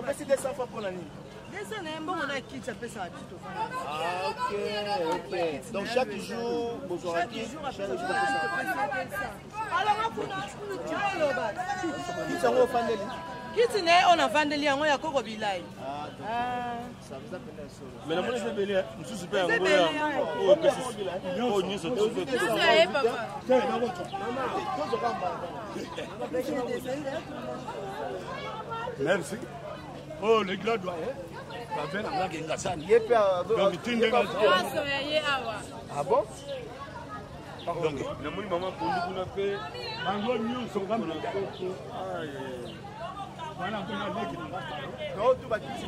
passer 200 fois pour l'année. Ah, ok. Donc chaque jour, bonjour à qui? Chaque jour, Kiti ne on a vendeli yango ya koko bilai. Ça vous appelle un solo. Mais la monnaie c'est belé, je suis pas en Goya. Oh, que c'est. Oh, ni c'est tout. Merci. Oh, les gars doivent. Ah bon? Donc, la monnaie maman pour nous qu'on a fait. Bango news sont comme le voilà, on a les qui n'ont pas. Non, tout va ici.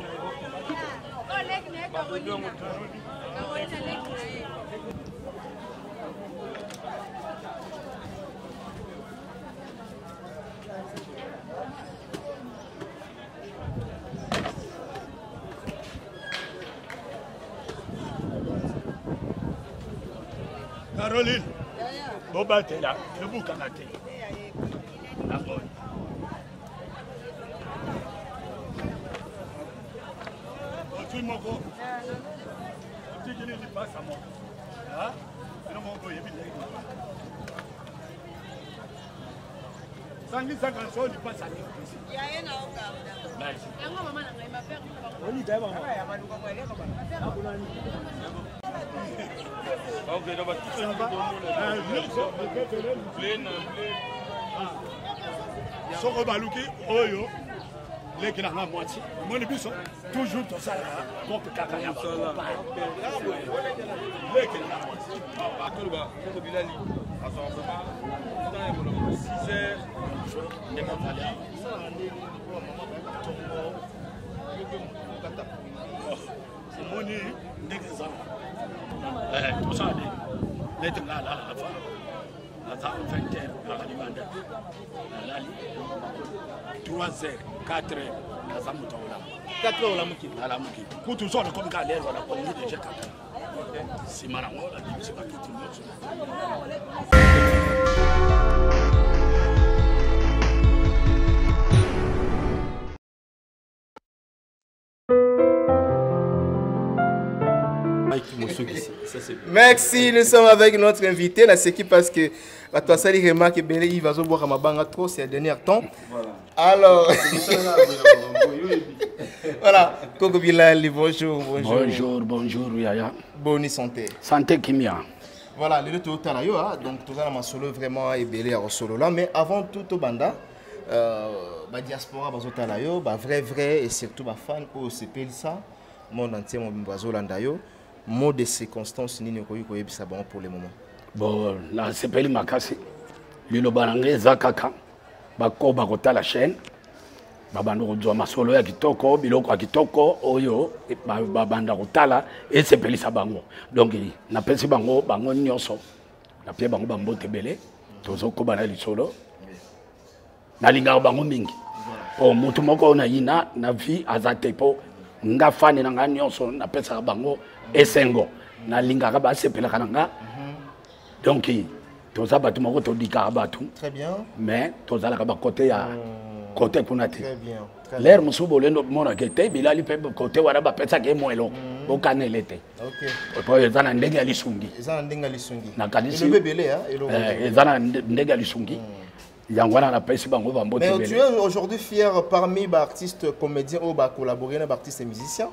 Caroline, Boba t'es là, le bouc en a été. Moko. Tu dis qu'il passe à moi. Ah, non mon boy, il est 150 il passe à moi. Il y a un autre. Merci. On y va maman. OK, donc tout ça va. Plein. Soko baluki oyo. Les qui n'ont pas moitié. Mon but, toujours tout ça, pour que quelqu'un ait pas. Les qui n'ont pas moitié. À tout le bas, pour que Bilali, à son moment, 6 heures, les mamans. C'est mon nez, des exemples. Tout ça, les gens là, la fin. La 20 heures, la demande. La 3 heures, 4 heures, la zamuta ola. 4 heures la muki. La muki. Pour tout ça, on comme galère, on a connu déjà 4 heures. Si marango, la dit, c'est pas qui tout le monde. Merci, nous sommes avec notre invité, la séquille parce que toi ça il remarque que il va se boire à ma banque trop ces derniers temps. Voilà. Alors, voilà, Koko Bilali, bonjour. Bonjour, Yaya. Bonne santé. Santé Kimia. Voilà, le tout là, donc tout ça ma solo vraiment est belé à solo là, mais avant tout au banda, ma diaspora bazota là yo, vrai et surtout ma fan au CPL ça, monde entier mon bazo landayo. Mot de circonstances ni ko yebisa bon pour le moment. Bon, la CPL makasi. Lilo banange zakaka. Bako bakota la chaîne. Babando ko masolo ya kitoko, biloko ya kitoko oyo babanda kotala et CPL sa bango. Donc na pesi bango nyonso. Na pie bango bambote belé. Tozo ko bana lisolo. Na linga bango mingi. Po mutu moko na yina na vie azate po nga fani na nga nyonso na pesa bango esengo na lingaka ba sepela kananga. Donc toza batu moko to dika batu. Très bien. Mais toza la ba côté ya côté kunati. Très bien. L'air musubo lendo mona kete bilali pe côté wala ba pesa ke moelo bo kanelete. OK. Po ezana ndenge ya lisungi. Ezana ndenge ya lisungi. Na kanisi. Le bébé hein, ezana ndenge ya lisungi. Mais tu es aujourd'hui fier parmi les artistes comédiens ou collaborer avec les artistes et musiciens.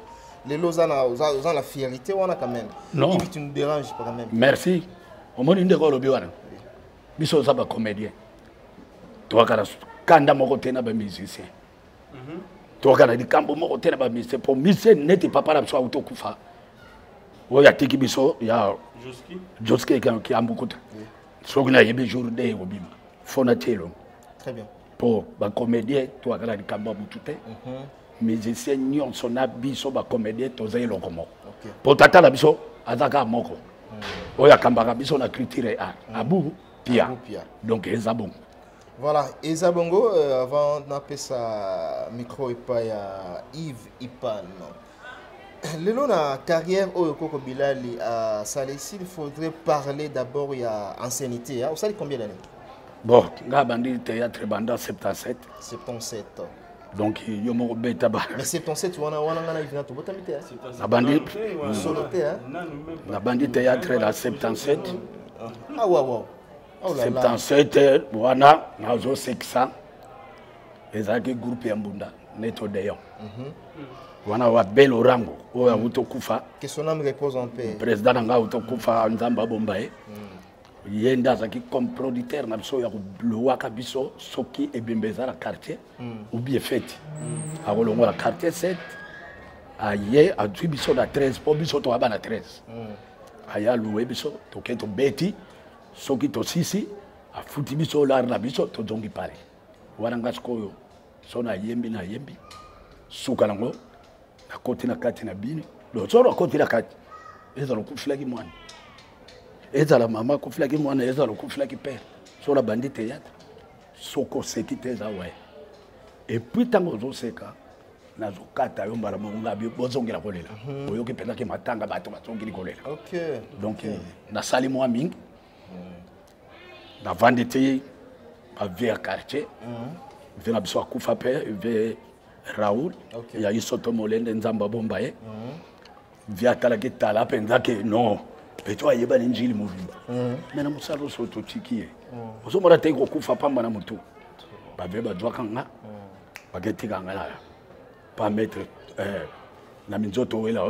Les lots ont la fierté, on a quand même. Non. Tu nous déranges quand même. Merci. Au moins, nous avons des Biso za ba comédien. Toi kanda moko tena ba musicien. Toi kana di kambo moko tena ba musicien pour musicien n'était pas para so autokufa. Oya tiki biso ya Joski qui a beaucoup. Sogna yebe jour de obima. Fonatelo. Très bien. Pour ba comédien toi kana di kambo butute. Musicien nyon sona biso ba comédien tozaye lokomo. Pour tata la biso azaka moko. Oya kambaka biso na culture abu Pia. Donc, Ezabon. Voilà, Ezabongo, avant d'appeler sa micro et pas Yves Ipan. Le long de la carrière au Koko Bilali à Salessi, il faudrait parler d'abord de l'ancienneté. Vous savez combien d'années? Bon, Gabandi théâtre Banda 77. 77. Donc yo mo beta ba. Mais 77 wana ngana ivina to botamite. Na bandi soloté hein. Na bandi théâtre la 77. Ah wow. Oh là là. 77 wana na zo 600. Ezaki groupe ya Mbunda neto deyo. Wana wa belo rango oya utokufa. Que son âme repose en paix. Président nga utokufa Nzamba Bombaye. Yenda zaki comme producteur na biso ya Luwaka biso soki ebembeza la quartier ou bien fête. A rolongo la quartier 7. Aye a dwi biso na 13 po biso to aba na 13. Aya loué biso to keto beti soki to sisi a futi biso la na biso to jongi pale. Wana ngaskoyo so na yembi suka lango na koti na kati na bini lo zoro koti na kati ezalo kufilaki mwana ezala mama kufilaki mwana ezalo kufilaki père so la bandi théâtre soko seki teza ouais et puis tango zo seka na zo kata yo mbala monga bi bozongela kolela oyoki penda ke matanga bato bazongeli kolela. OK. Donc na sali moi mingi na vandité à vers quartier vena biso akufa pe ve Raoul ya isoto molende Nzamba Bombaye via tala ke tala penza ke non peto ayeba njili muvimba mena musalo soto tikie ozo mora te ko kufa pamba na mutu ba veba dwa kanga ba getika ngala pa mettre na minzoto wela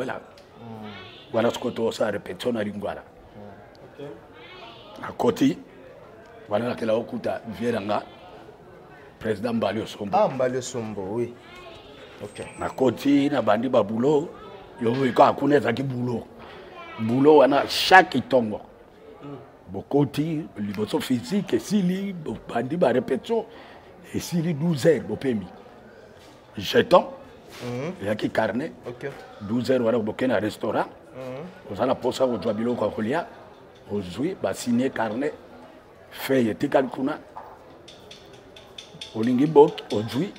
wala skoto sa repeto na lingwala akoti wala kila okuta vieranga président Mbalio Sombo. Ah, Mbalio Sombo, oui. OK. Na koti na bandi ba boulot, yo ko akuneza ki boulot. Boulot wana chaque tongo. Bokoti liboso physique sili bandi ba répétition et sili 12 heures bopemi. Jeton. Il y a qui carnet. OK. 12 heures wala bokena restaurant. Ozana posa ko jwa biloko kolia. Ozui ba signer carnet. Feuille tikal kuna. Olingi bok ojui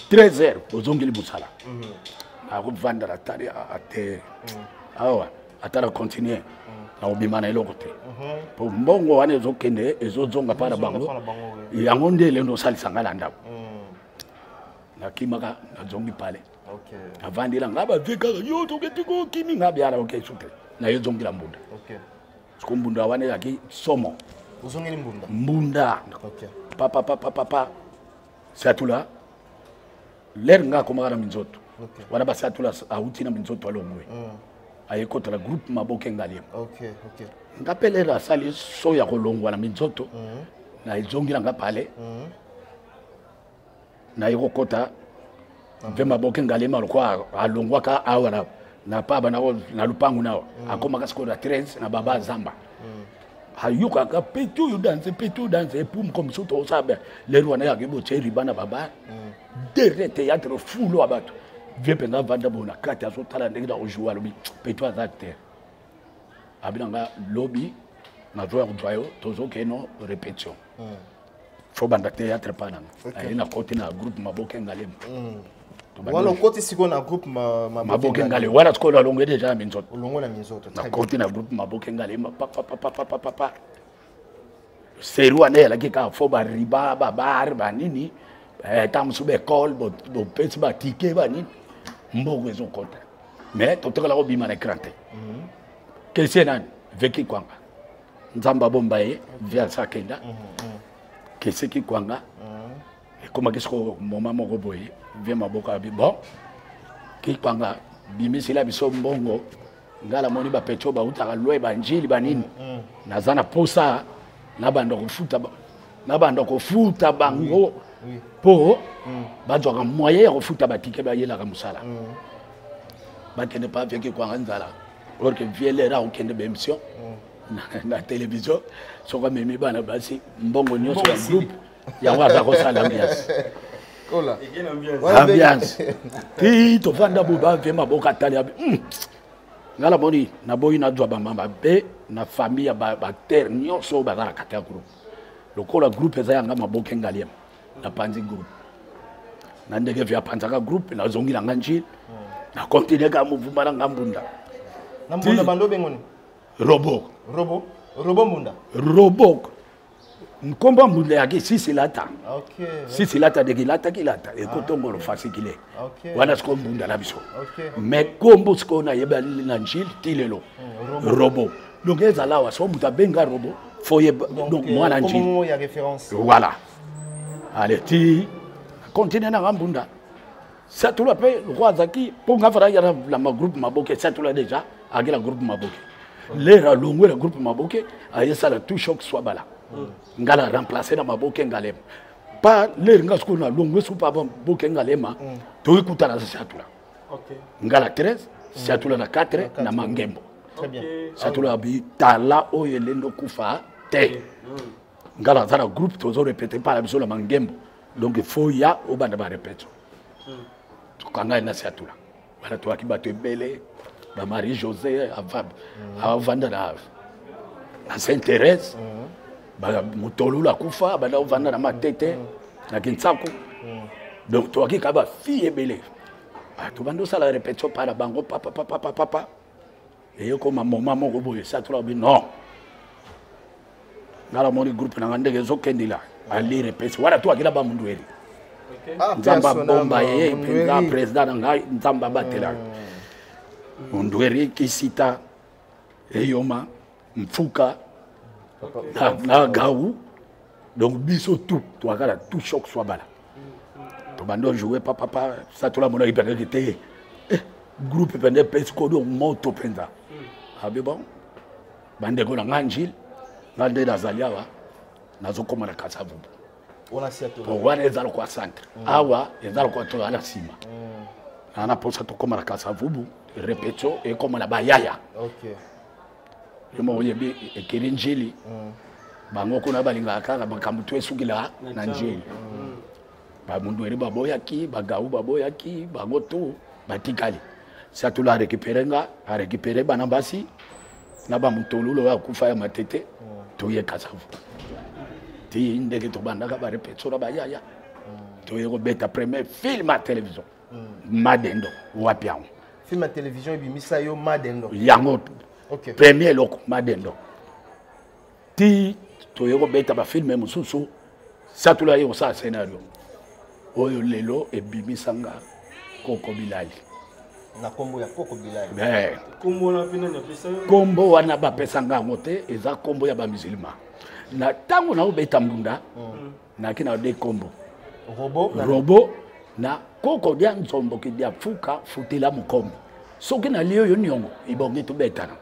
13h ozongeli busala a revendre la tari à terre awa atara continuer na obima na eloko te po mbongo wana ezokende ezozonga para bango yango ndele ndo salisa ngala ndako na kimaka na zongi pale. OK. Avandila ngaba veka yo toketiko kimi ngabi ala OK sute na yezongi la Mbunda. OK. Sko Mbunda wana yaki somo Ozongeli Mbunda. Mbunda. OK. Papa Satula l'air nga komara minzoto wana ba Satula auti na minzoto alongwe ayekota la groupe Maboke Ngalema. OK. Ngapelera sali so ya kolongwa na minzoto na izongira ngapale na yekota ve Maboke Ngalema lokwa alongwa ka awara na paba na lupangu nao akoma ka skora 13 na baba Zamba. Hayuka ka petu danse et pour comme ça to sabe les roi na ya gebo cheri bana baba de théâtre full abato vie penga vanda bona kati aso tala ndenge da ojua lobi petu azate abinanga lobby na joie royo tozo keno répétition faut banda théâtre pana na côté na groupe Maboke Ngalema. Wala côté siko na groupe Maboke Ngalema wala skola longue déjà minzoto longo na minzoto na côté na groupe Maboke Ngalema papa seru ane la kika fo ba riba ba bar ba nini tam sube école bo pesi ba ticket ba nini mbogo ezo kota mais toteka la obima na krante kesi nan veki kwanga Nzamba Bombaye via sakenda kesi ki kwanga koma kisko moma moko boye via Maboka bi bon ki kwanga bimisi la biso mbongo ngala moni ba pecho ba utaka loe ba njili ba nini nazana posa na bando kofuta bango po bazwa moyen ya kofuta batike ba yela ka musala bakende pa veki kwa nzala or que vielera okende be émission na télévision soko memi bana basi mbongo nyoso ya groupe ya waza ko sala ambiance ola ambiance ti to vanda buba ve Maboka tali ngala boni na boyi na dwa bamba be na famille ba terre nyonso ba za kata groupe lokola groupe za yanga Maboke Ngalema na panzi groupe na ndege vya panzaka groupe na zongira nganji na continue ka mouvement na Mbunda na Mbunda bando bengoni Robo Mbunda Robo Nkomba mbunda yake sisi lata. OK. Sisi lata de kilata kilata. E kotongo lo fasikile. OK. Wana sko mbunda la biso. OK. Mais kombo sko na yeba na njil tilelo. Robot. Donc eza là wa so muta benga robot. Foye donc moi na njil. Comment il y a référence? Voilà. Allez, ti continue na mbunda. Ça tout la paix le roi Zaki pour ngafara ya la groupe Maboke ça tout là déjà avec la groupe Maboke. L'era longue le groupe Maboke a ça la tout choc soit bala. Ngala remplacer na Maboke ngalem. Pas l'era ngasko na longue sou pas Maboke ngalema. To ikuta na ça tout là. OK. Ngala 13, ça tout là na 4 na Mangembo. Très bien. Ça tout là bi tala oyelendo kufa te. Ngala ça la groupe toujours répéter par la biso la Mangembo. Donc il faut ya au banda ba répéter. Kanga na siatula bana to akibato ebele ba Marie José avanda na Sainte-Thérèse ba mutolu la kufa bana ovanda na Matete na Kintsako donc to akika ba fille ebele to bando sala répétition para bango papa et comme maman moko boye siatula bi non ngala moni groupe na ngandeke zokendila ali répétition wala to akila ba mundu eri Nzamba bomba ye pinga président ngai nzamba batela Ondweri kisita eyoma mfuka na gaou donc biso tout to akala tout choc soit bala to bando jouer papa ça tout la mona ipenda kete groupe pende pesco do moto penda abi bon bande ko na nganjil ngande nazaliawa nazokoma na kasavu on a siato pour wana ezalo kwa centre awa ezalo kwa to ala sima ana posa to koma na kasavubu répétition et comme na bayaya OK yemo yebi ekiri njili bango kuna balinga kaka bakambu to esukila na njili ba mundu eri baboyaki bagaou baboyaki bango to batikali ça tout la récupérer bana basi na ba mutolulo wa kufa ya Matete to ye kasavu ti ndeke to bandaka ba répétition ba yaya to yego beta premier film à télévision Madendo wapiao film à télévision ebimisa yo Madendo yango OK premier loko Madendo ti to yego beta ba film mususu ça tout la yo ça scénario oyo lelo ebimisanga Koko Bilali na kombo ya Koko Bilali kombo na pina na pesa kombo wana ba pesanga ngote eza kombo ya ba musulman na tango na obeta mbunda na kina de kombo robo na Koko dia nzombo ki dia fuka futila mukombo soki na liyo yo nyongo ibongi to betana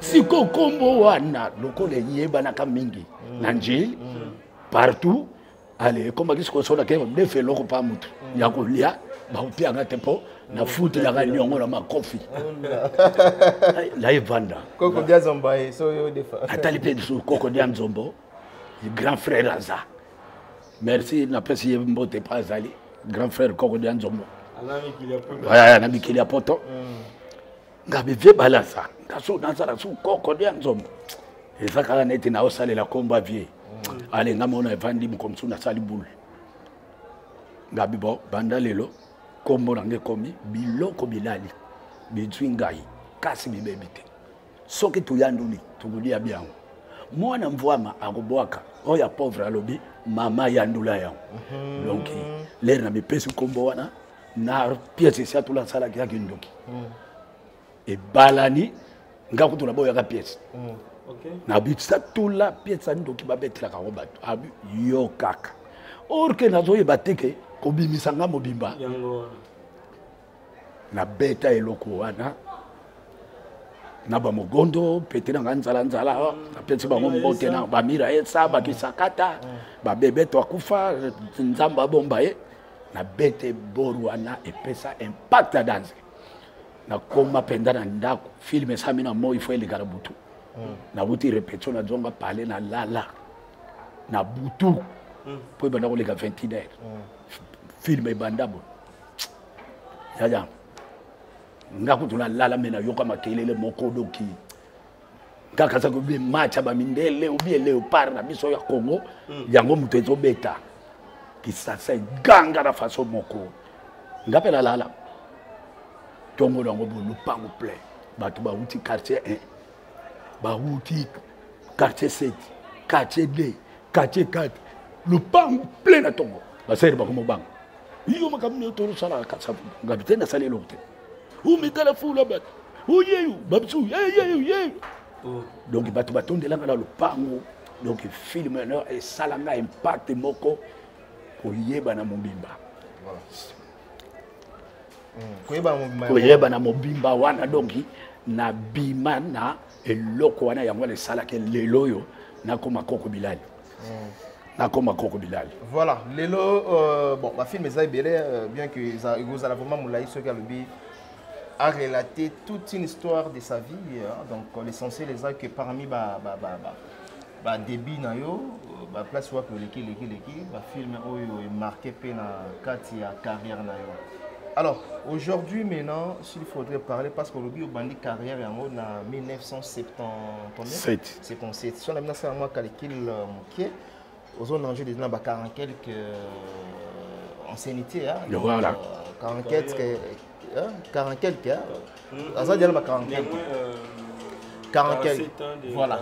siko kombo wana lokole yeba na kamingi na njili partout allez komba kisiko sona ke de fe loko pa mutu ya kolia ba upia ngatepo na futi la nyongo na makofi la evanda Koko dia nzombo so yo defa atali pe so Koko dia nzombo grand frère Aza merci na pesi mbote pa azali grand frère Koko dia nzombo na mikili ya poto ngabe ve balasa ngaso nazara so Koko dia nzombo ezakala neti na osalela komba vie ale ngamona evandi mkomsu na sali bulu ngabi bo banda lelo kombo nange komi biloko bilali bizwingai kasi bibebite soki tuyanduli tukulia biango mwana mvwama akobwaka oya pauvre alobi mama yandula yango donc l'air na mipesi kombo wana na pièce sia tula sala kia kindoki e balani ngaku tula boya ka pièce OK na bitsa tula pièce ndoki babetela ka robato abi yo kaka orke nazo yebateke kobimisanga mobimba yango na beta eloko wana na ba mogondo petena nganzala na petse ba mbote na ba mira esa ba kisakata ba bebe to akufa nzamba bomba na bete boru wana epesa impact dance na koma penda na ndako film samina mo ifo ele karabutu na buti répétition na zonga parler na lala na butu po banda ko le ka 21 film e bandabo ya ngaku tunalala mena yoka makelele moko doki ngaka sa ko bi match ba mindele ubi leopard na biso ya Congo yango muto ezobeta kisasa ganga na façon moko ngapela lala tongo lango bolu pango plein batu ba uti quartier 1 ba uti quartier 7 quartier 2 quartier 4 le pan plein na tongo basere ba ko bang yo makamne to sala ka sa ngabite na sale lokte ou metala fula bat ou yeyu babsu yeyu donc batu batonde la le pango donc film et salanga impact moko pour yeba na mobimba voilà koyeba na mobimba wana donc na bima na eloko wana yango le sala ke lelo yo na koma koko bilali na koma koko bilali voilà lelo bon ma film est bien que vous allez vraiment moulai ce galobi a relaté toute une histoire de sa vie donc l'essentiel est que parmi ba début na yo ba place wa pour leki ba film oyo est marqué pe na kati ya carrière na yo. Alors aujourd'hui maintenant s'il faudrait parler parce que le bandi carrière yango na 1977 77 sur la 1900 calcul moké aux zones enjeux des na ba 40 quelques ancienneté voilà 40 quelques ça dit 40 quelques voilà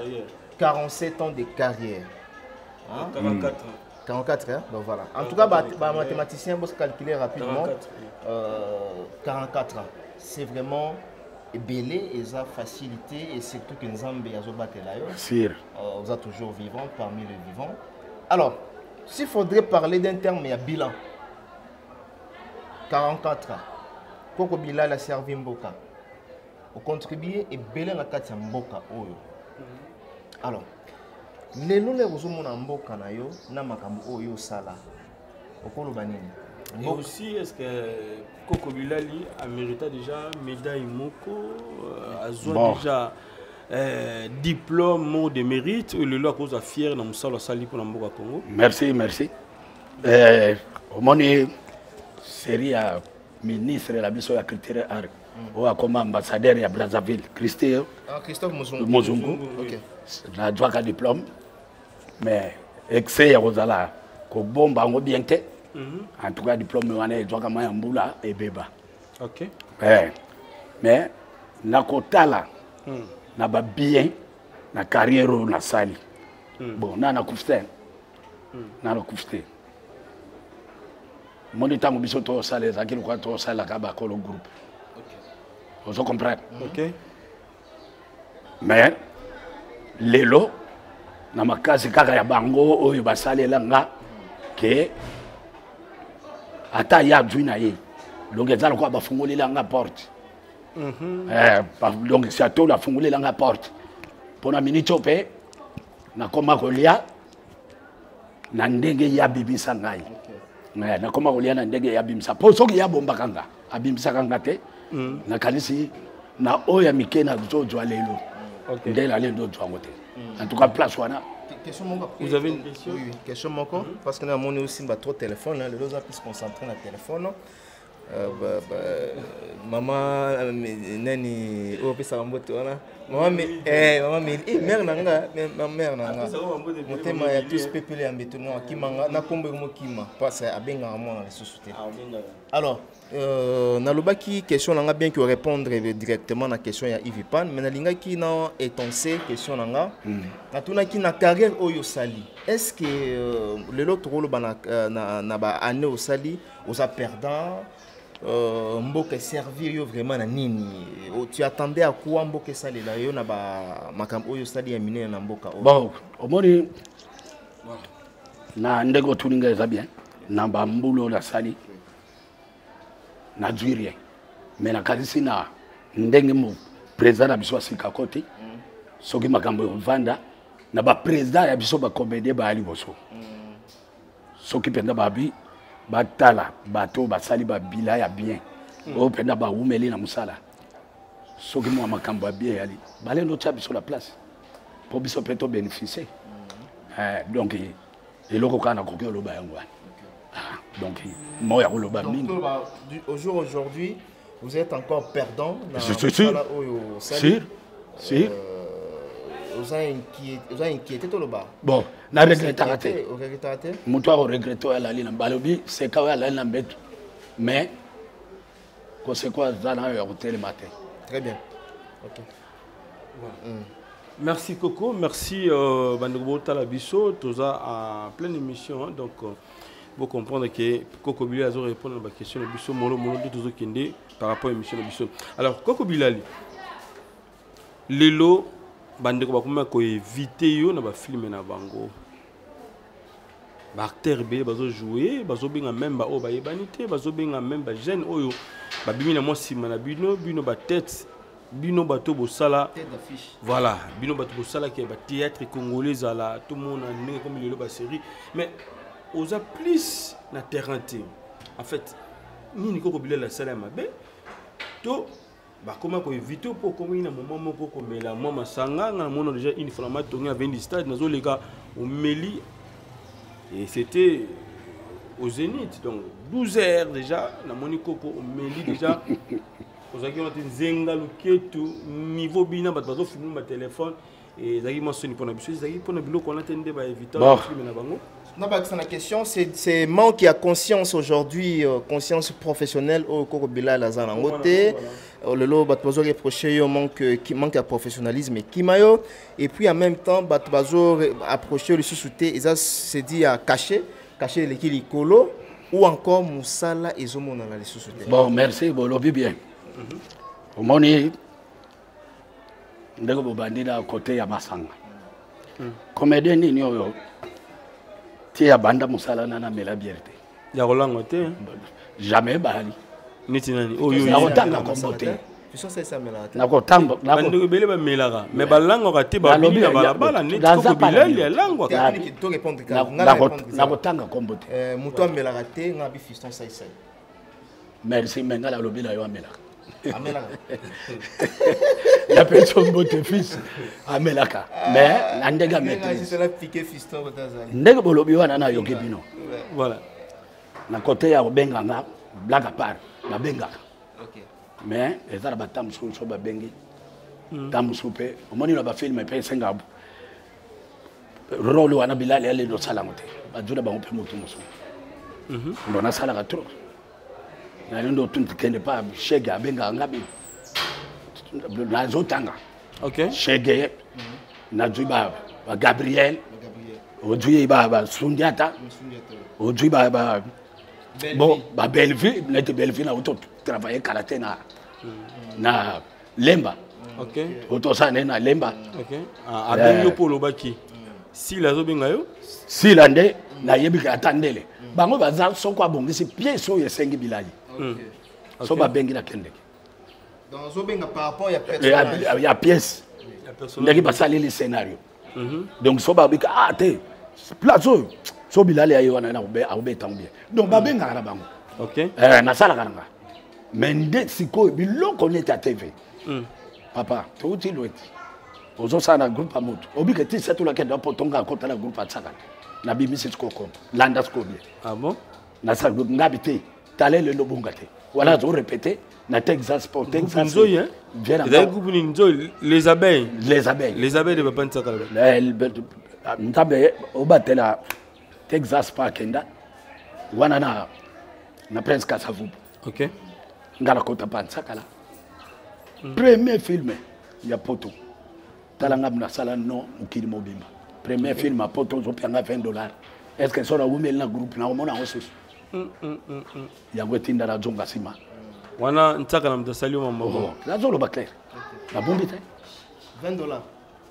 47 ans de carrière. 44 hein? Donc voilà. En tout cas, les mathématiciens vont se calculer rapidement. 44 ans. C'est vraiment belé et ça facilité et surtout que nous avons battu là. Vous êtes toujours vivant parmi les vivants. Alors, s'il faudrait parler d'un terme, il y a bilan. 44 ans. Pourquoi bilan a servi Mboka? Au contribuer et belé la carte Mboka. Alors, les gens qui sont mboka na yo na makambo oyo sala okoloba nini et aussi est-ce que Koko Bilali a mérité déjà médaille moko a déjà diplôme mot de mérite ou le loi cause fier na musala sali pour mboka Congo. Merci au moni série à ministre de la biso ya culture art ou comme ambassadeur ya Brazzaville Christophe Mozungu. OK. Na droit diplôme mais excès ya kozala ko bomba ngo bien te en tout cas diplôme wana droit kama ya mbula et beba. OK. Mais na kotala na ba bien na carrière na sali bon na kufte mon temps biso to sala ezaki ko to sala ka ba ko le groupe. OK. Vous comprenez? OK. Mais lelo na makasi kaka ya bango oyo basalela nga ke ata ya dwina ye donc ezala ko bafungolela nga porte donc si ato la fungolela nga porte pona minute pe na koma kolia na ndenge ya bibisa ngai na koma kolia na ndenge ya bimisa po soki ya bomba kanga abimisa kanga te na kanisi na oya mikena zojo lelo ndela lendo zoangote. En tout cas, place wana. Vous avez une question? Oui, question moko parce que nous avons aussi trop de téléphone, les deux plus se concentrer sur le téléphone. Maman nani o pesa mbote wana. Maman mère nanga, ma mère nanga. Motema ya tous peuple ya mbeto no kimanga na kombo mo kima parce abenga mo na société. Alors nalobaki question nanga bien que répondre directement na question ya Ivipan mais nalingaki na étoncer question nanga na tuna ki na carrière oyo sali est-ce que le lot rôle na ba année au sali aux perdant mboka servir yo vraiment na nini tu attendais à quoi mboka sali la yo na ba makam oyo sali ya mine na mboka bon omoni na ndego tuninga eza bien na ba mbulo la sali na rien mais na kalisi na ndenge mo président na biso asika kote soki makambo vanda na ba président ya biso ba comédie ba ali boso soki penda babi batala bato basali ba bila ya bien o penda ba umeli na musala soki mo makambo ya bien ali bale no tcha biso la place pour biso peto bénéficier donc eloko kana kokyo lo ba yango donc moi au jour aujourd'hui vous êtes encore perdant si vous avez inquiété tout le bas bon na regretté muto a regretté la ligne balobi c'est quand la ligne mbet mais que c'est quoi ça na yo hôtel matin très bien OK Merci Coco, merci Bandego Talabiso, Toza en pleine émission. Donc, vous comprendre que Coco Bilali a répondu à la question de Bisso, Molo de Tozo Kende par rapport à l'émission de Bisso. Alors, Coco Bilali, Lelo, Bandego Bakuma ko éviter yo na ba film na bango. Ba acteur be bazo jouer, bazo benga même ba o ba yebanité, bazo benga même ba jeune oyo ba bimi na mo sima na bino ba tête. Bino bato bosala voilà bino bato bosala qui est théâtre congolais là tout le monde a comme il est série mais aux a plus na terrain en fait ni Coco Bilali la salle mabe to ba comment ko éviter pour comme ina moment moko ko mela moi masanga na mono déjà une fois ma tourner à 20 stade nazo les gars au Meli et c'était au Zénith donc 12 heures déjà na moni Coco au Meli déjà. Vous avez un niveau bina bato filmer ma téléphone et zaki mo soni pona biso zaki pona biloko on attendait ba éviter filmer na bango. Non pas que la question c'est manque qui a conscience aujourd'hui conscience professionnelle au Coco Bilali Lazana ngote le lo bato bazo reprocher yo manque à professionnalisme et kimayo et puis en même temps bato bazo approcher le sous-souté et ça c'est dit à cacher l'équilibre likolo ou encore musala ezomona na les sous-souté. Bon merci bon lobi bien. Au moni ndeko bobandi na côté ya masanga comédien nini oyo ti ya banda musala na mela bierté ya rolango te jamais bali niti nani oyo ya otanga kombote fiso ça mela na kotamba na bandeko bele ba melaka mais balango ka te ba lobi na balabala niti Coco Bilali ya lango ka to répondre na kotanga kombote muto melaka te ngabi fiston ça merci mengala lobi la yo melaka la personne bote fils amelaka mais ndega maîtrise c'est la piqué fiston ndega bolobi wana na yoki bino voilà na côté ya benga nga blague à part na benga OK mais les arabes tam so ba bengi tam soupe omoni na ba film pe senga rôle wana Bilali ale do sala ngote ba jula ba ngope mutu muso ndo na sala ka trop na ndo tuntu kende pa shega benga ngabi na zotanga OK shege na juiba ba Gabriel ojui ba Sundiata ojui ba bon ba Belleville n'était Belleville na auto travailler karaté na Lemba OK auto ça na Lemba OK a benyo polo baki si la zo benga yo si la nde na yebika atandele bango baza soko abongisi pièce oyo esengi Bilali so ba bengi na kende dans zobenga par rapport à ya pièce ndeki basali le scénario donc so ba bika te place oyo so Bilali ayo na obeta bien donc ba benga na bango OK na sala karanga mais nde siko biloko neta TV papa to ti loeti ozo sana groupe amoto obika ti setu la kende potonga kota la groupe atsaka na bimisi skoko landa skobie ah bon na sa groupe ngabite tale le lobonga te voilà je répéter na Texas pour Texas nzoyi hein les groupe ni nzoyi les abeilles de papa ntsaka la ntabe obatela Texas Parkenda wana na Prince Kasavu OK ngala kota pansaka la premier film ya poto talanga na sala no mukili mobimba premier film à poto zo pianga $20 est-ce que sora wumel na groupe na omona osusu ya gwetinda la zonga sima wana ntaka na mtasali mambo la zolo ba clair na bombi te $20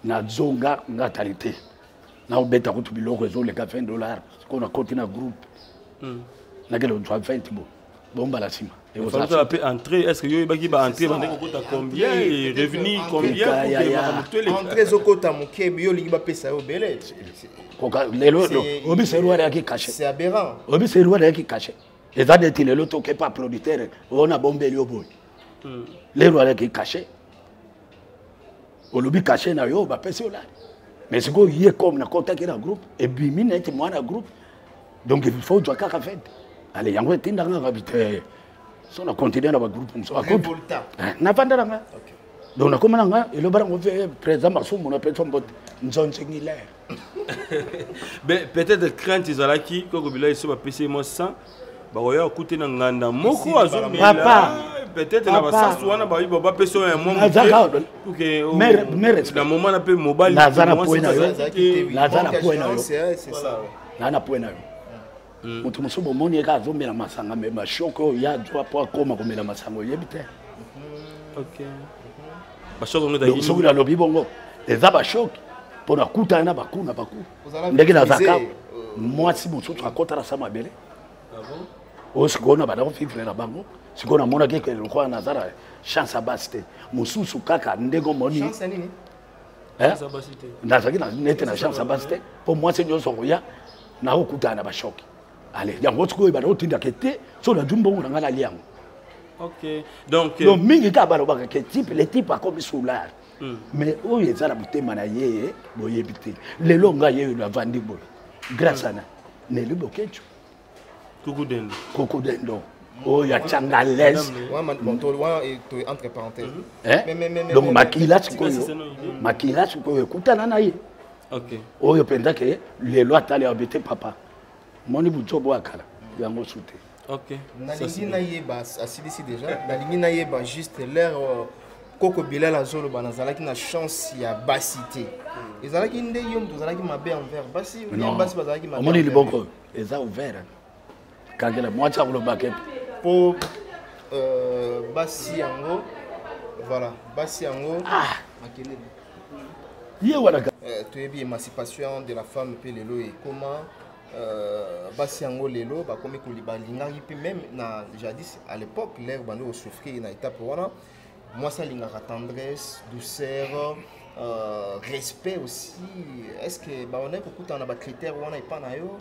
na zonga ngatalite na obeta kutu biloko zo le ka $20 kona koti na groupe na kelo 20 bo bomba la sima et vous allez entrer est-ce que yo baki ba entrer ba ndeko kota combien et revenu combien pour entrer zokota mukebi yo lingi ba pesa yo belé lelo obi se ruwa yaki caché c'est aberrant obi se ruwa yaki caché et ça de lelo to ke pas producteur on a bombé yo boy les ruwa yaki caché olobi caché na yo ba pesa yo là mais c'est quoi yé comme na contact na groupe et bimi na été moi na groupe donc il faut jouer kaka fait allez yango tinda nga habité so na continuer na ba groupe so akolta na vandala nga donc na komana nga elo bara ngo fait président Masumu na personne bot nzonze ngile ben peut-être crainte izalaki Coco Bilali so ba PC mo 100 ba roya okuté na nganda moko azomela papa peut-être na basasu wana ba baba peso un moment pour que mais moment na pe mobile nazana point na yo nazana point na yo c'est ça nana point na yo mutu musubo moni eka azomela masanga me ba shoko ya doit pas koma komela masango yebite OK ba shoko ngeda yi soki na lobi bongo eza ba shoko pona kutana na bakuna baku ndenge na zaka mwasi mususu akotala sama bele o sikona bana ko vivre na bango sikona mona ke ke lokwa nazara chance abaste mususu kaka ndego moni chance nini chance abaste nazaki na nete na chance abaste pour moi c'est nyonso ya na okutana ba shoki allez yango tsiko bana otinda kete so na jumbo ngana ngala liango OK donc mingi ka bana ba ke type les types comme soulard mais oyo ezala butema na ye boyebite lelo nga ye na vandi boy grâce à na ne le bokecho Coco Dendo. Oh, il y a Tchangalaise. Entre parenthèses. Donc, Makila, tu peux écouter Nanaï. Ok. Oh, il y a que les lois t'allaient habiter papa. Mon niveau de job, il y a un soutien. Ok. Nalingi Naïeba, assis déjà. Nalingi Naïeba, juste l'air. Koko Bilal Azolo, Banazalaki na chance, il y a bassité. Ils allaient qui n'ayons, ils allaient qui m'a bien envers. Bassi, ou bien bassi, bazalaki m'a bien. On dit le bon coup. Ils ont ouvert. Quand il a moi, ça vous le baquet. Pour Bassi Ango, voilà, Bassi Ango. Ah. Tu es bien émancipation de la femme, puis lelo et comment Bassi Ango lelo, bah comme il y puis même na jadis à l'époque, l'air bando au souffrir na étape voilà. Moi ça l'ingara tendresse, douceur, respect aussi. Est-ce que bah on est beaucoup dans les critères où on n'est pas naïo?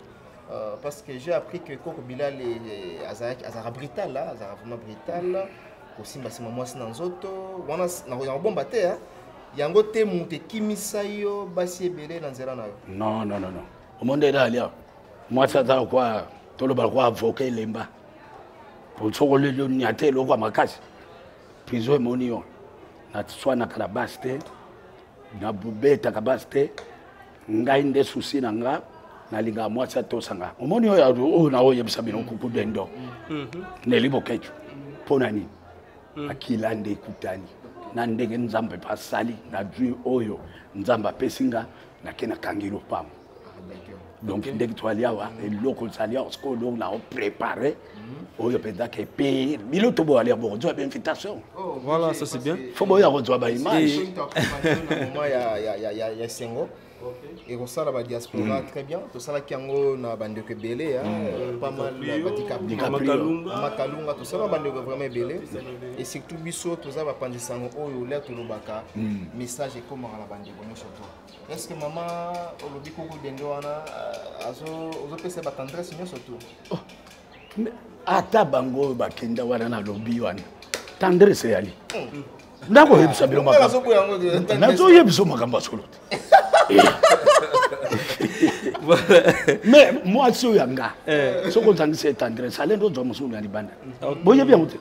Parce que j'ai appris que Koko Bilal est azara brutal là, azara vraiment brutal. Aussi basi maman c'est dans auto, on a bon batté hein. Yango te monte kimisa yo basi ebele na nzela na yo. Non. Au monde là là. Moi ça ça quoi, tout le balcon avocat lemba. Pour ce que le niate le quoi makasi. Prison monio. Na soit na kalabaste, na bubeta kabaste, ngai nde souci na nga. Nalinga moi ça tosanga omoni oyo na oyo bisabino kuku dendo nelibo kecho ponani akila nde kutani na ndenge nzambe pasali na dru oyo nzamba pesinga na kena kangiro pam donc ndenge twaliawa eloko salia osko donc na préparer oyo penda ke payer biloto bo aller bon job invitation voilà ça c'est bien faut boya ko job image ya sengo et on sait la diaspora très bien tout ça là qui en na bande que belé pas mal batika makalunga tout ça la bande vraiment belé et surtout biso tout ça va prendre sango oyo là tout le baka message et comment la bande bonne surtout est-ce que maman olobi Koko Dendo wana azo pesa ba tendresse nyo surtout ata bango bakenda wana na lobi wana tendresse yali ndako yebisa bilo makambo nazo yebisa makambo solo mais moi si yanga ce qu'on t'a dit c'est tendresse ça l'endo zo musulu ya libanda boye bien muté